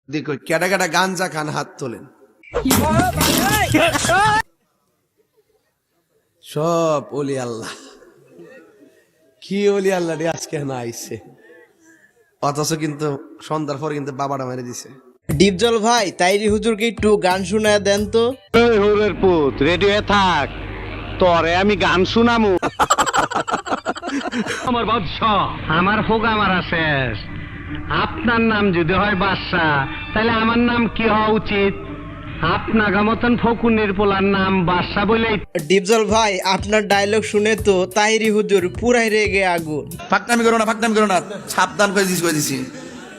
দেখো কেডা কেডা গাঞ্জা খান হাত তোলেন। সব ওলি আল্লাহ। কি ওলি আল্লাহ রে আজকে না আইছে, অথচ কিন্তু সন্ধ্যার পর কিন্তু বাবাটা মেরে দিছে। ডিপজল ভাই তাইরি হুজুরকে একটু গান শোনায় দেন তো। হুরের পুত রেডি হয়ে থাক, তোরে আমি গান শুনামু। আমার বাদশাহ, আমার হোগা মারা শেষ। আপনার নাম যদি হয় বাদশাহ, তাহলে আমার নাম কি হওয়া উচিত? আপনার মতন ফকুনের পোলার নাম বাদশাহ বলে। ডিপজল ভাই আপনার ডায়লগ শুনে তো তাইরি হুজুর পুরাই রেগে আগুন। ফাকনামি করো না, ফাকনামি করো না, সাবধান করে দিছি,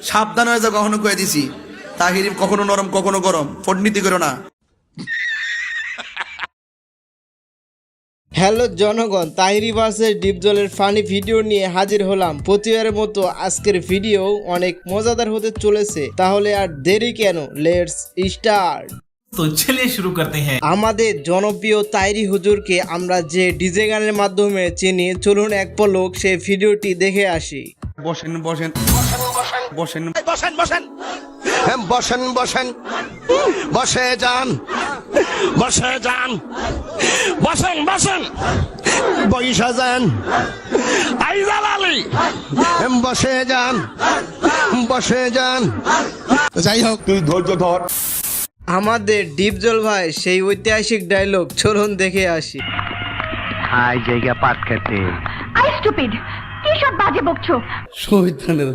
সাবধান হয়ে যাও, কখনো কয়ে দিছি। তাহিরি কখনো নরম কখনো গরম, ফটনীতি করো না। হ্যালো জনগণ, তাহিরি ভার্সেস ডিপজলের ফানি ভিডিও নিয়ে হাজির হলাম। প্রতিবারের মতো আজকের ভিডিও অনেক মজাদার হতে চলেছে, তাহলে আর দেরি কেন, লেটস স্টার্ট। তো চলিए শুরু করতে हैं। আমাদের জনপ্রিয় তাইরি হুজুরকে আমরা যে ডিজে গানের মাধ্যমে চিনি, চলুন এক পলক সেই ভিডিওটি দেখে আসি। বসেন বসেন বসেন বসেন বসেন বসেন বসেন বসে যান, বসে যান, বসেন বসেন, বৈশা যান, আইজাল আলী বসে যান, বসে যান। যাই হোক, তুই ধৈর্য ধর। আমাদের ডিপজল ভাই সেই ঐতিহাসিক ডায়লগ চলুন দেখে আসি। হাই জায়গা পাট খেতে আই স্টুপিড, কি সব বাজে বকছো? শহীদানের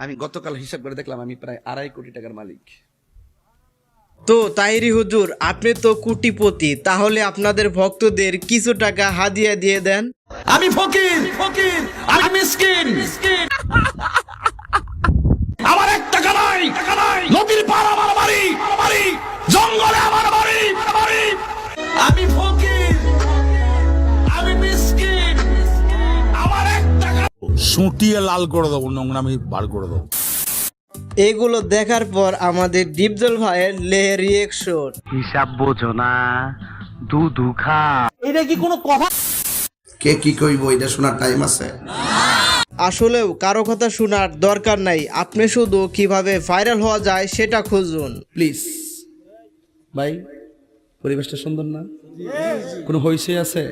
আমি গতকাল হিসাব করে দেখলাম আমি প্রায় 2.5 কোটি টাকার মালিক। তো তাহিরি হুজুর আপনি তো কোটিপতি, তাহলে আপনাদের ভক্তদের কিছু টাকা হাদিয়া দিয়ে দেন। আমি ফকির, আমি মিসকিন, আমার 1 টাকা নাই, নদীর পার আমার বাড়ি, জঙ্গলে আমার বাড়ি, আমি ফকির, আমি মিসকিন, আমার 1 টাকা। সুটিয়ে লাল করে দেবো, নোংরামি বার করে দেবো। এগুলো দেখার পর আমাদের ডিপজল ভাইয়ের রিয়েকশন। হিসাব বোঝো না, দুধু খা। কে কি কইব এটা শোনার টাইম আছে? আসলেও কারো কথা শোনার দরকার নাই, আপনি শুধু কিভাবে ভাইরাল হওয়া যায় সেটা খুঁজুন। প্লিজ ভাই, পরিবেশটা সুন্দর না? কোনো হইছে আছে?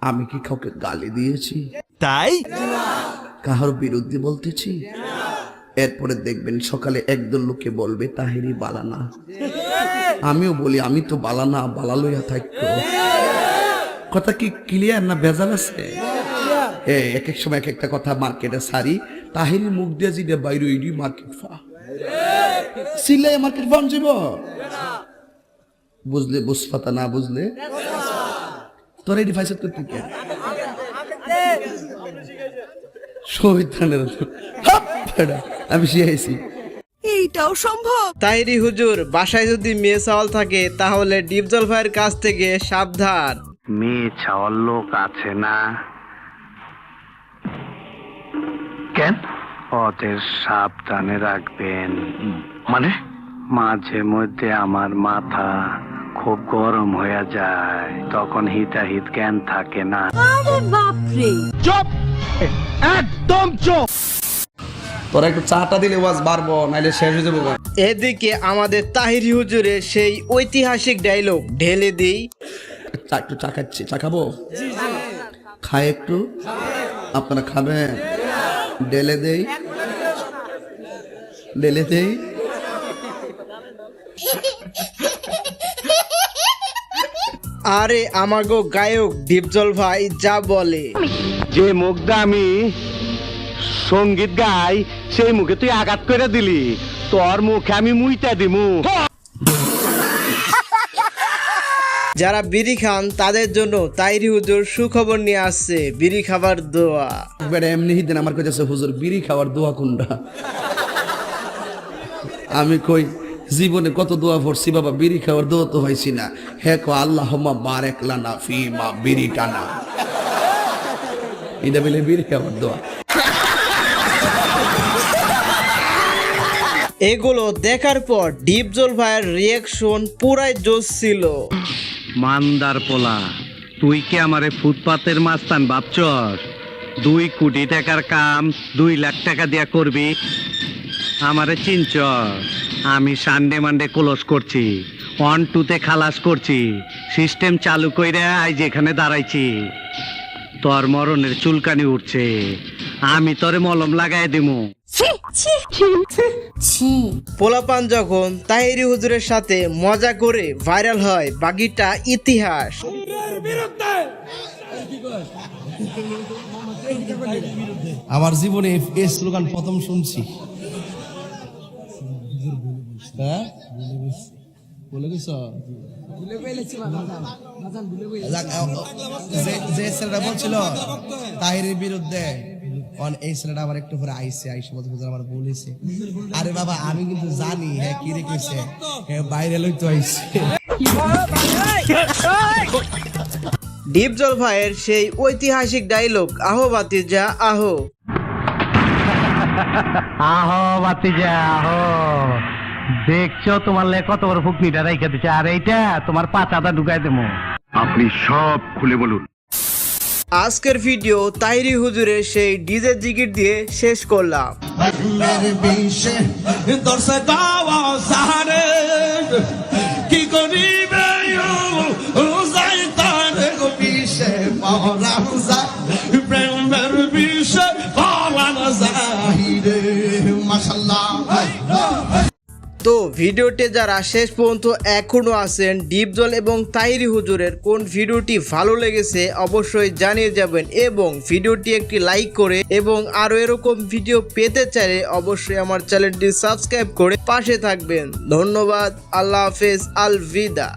আমি কি কাউকে গালি দিয়েছি? তাই কাহার বিরুদ্ধে বলতেছি? এরপরে দেখবেন সকালে একদল লোকে বলবে তাহিরি বালানা। আমিও বলি আমি তো বালানা, বালা লইয়া থাকতো। কথা কি ক্লিয়ার না ভেজাল আছে? এক এক সময় এক একটা কথা মার্কেটে সারি, তাহিরি মুখ দিয়ে যেটা বাইরে ওইডি মার্কেট ফা সিলাই মার্কেট ফান যাব। বুঝলে বুঝপাতা, না বুঝলে তোর এই ডিভাইস করতে কে শহীদানের আমি শিখাইছি। এইটাও সম্ভব? তাহিরি হুজুর বাসায় যদি মেয়ে চাওয়াল থাকে তাহলে ডিপজল ভাইয়ের কাছ থেকে সাবধান। মেয়ে ছাওয়ার লোক আছে না? কেন? ওদের সাবধানে রাখবেন। মানে মাঝে মধ্যে আমার মাথা খুব গরম হয়ে যায়, তখন হিতাহিত জ্ঞান থাকে না। আরে বাপরে, চুপ, একদম চুপ। তোরা একটু চাটা দিলে ওয়াজ বাড়বো, নাইলে শেষ হয়ে যাবো। এদিকে আমাদের তাহিরি হুজুরের সেই ঐতিহাসিক ডায়লগ ঢেলে দিই। একটু চা খাচ্ছি, চা খাবো? খাই একটু, আপনারা খাবেন? ঢেলে দেই, ঢেলে দেই। আরে আমাগো গায়ক ডিপজল ভাই যা বলে। যে মুখটা আমি সঙ্গীত গাই, সেই মুখে তুই আঘাত করে দিলি, তোর মুখে আমি মুইটা দিমু। যারা বিড়ি খান তাদের জন্য তাহিরি হুজুর সুখবর নিয়ে আসছে, বিড়ি খাবার দোয়া। বেটা এমনি দিন আমার কাছে হুজুর বিড়ি খাওয়ার দোয়া কোনটা? আমি কই জীবনে কত দোয়া পড়ছি বাবা, বিড়ি খাওয়ার দোয়া তো হয়েছি না। হে কো আল্লাহুম্মা বারিক লানা ফিমা বিড়ি টানা, এটা বলে বিড়ি খাওয়ার দোয়া। এগুলো দেখার পর ডিপজল ভাইয়ের রিয়েকশন পুরাই জোশ ছিল। মান্দার পোলা, তুই কি আমারে ফুটপাতের মাস্তান ভাবছস? 2 কোটি টাকার কাম 2 লাখ টাকা দিয়া করবি? আমারে চিনচ? আমি সানডে মানডে ক্লোজ করছি, 1 2 খালাস করছি, সিস্টেম চালু কইরা আজ যেখানে দাঁড়াইছি। তোর মরণের চুলকানি উঠছে, আমি তোরে মলম লাগাই দিমু। পোলাপান যখন তাহিরি হুজুরের সাথে মজা করে ভাইরাল হয়, বাকিটা ইতিহাস। আমার জীবনে এই স্লোগান প্রথম শুনছি। হ্যাঁ বলে গেছ যে ছেলেটা বলছিল তাহিরের বিরুদ্ধে, এই ছেলেটা আবার একটু পরে আইসে আমার বলেছে, আরে বাবা আমি কিন্তু জানি হ্যাঁ কি রেখেছে, বাইরে লইতো আইসে। ডিপজল ভাইয়ের সেই ঐতিহাসিক ডায়লগ, আহো বাতিজা আহো। আহো বাতিজা আহো, দেখছো তোমার লে কত বড় ফুকনিটা রাইখা দিচ্ছে, আর এইটা তোমার পাচাটা ঢুকাই দেবো। আপনি সব খুলে বলুন। আজকের ভিডিও তাহিরি হুজুরের সেই ডিজে জিকির দিয়ে শেষ করলাম। কি করিবে প্রেমের বিষে মাশাআল্লাহ। তো ভিডিওটি যারা শেষ পর্যন্ত এখনো আছেন, ডিপজল এবং তাহিরি হুজুরের কোন ভিডিওটি ভালো লেগেছে অবশ্যই জানিয়ে যাবেন, এবং ভিডিওটি একটি লাইক করে এবং আরো এরকম ভিডিও পেতে চাইলে অবশ্যই আমার চ্যানেলটি সাবস্ক্রাইব করে পাশে থাকবেন। ধন্যবাদ, আল্লাহ হাফেজ, আলভিদা।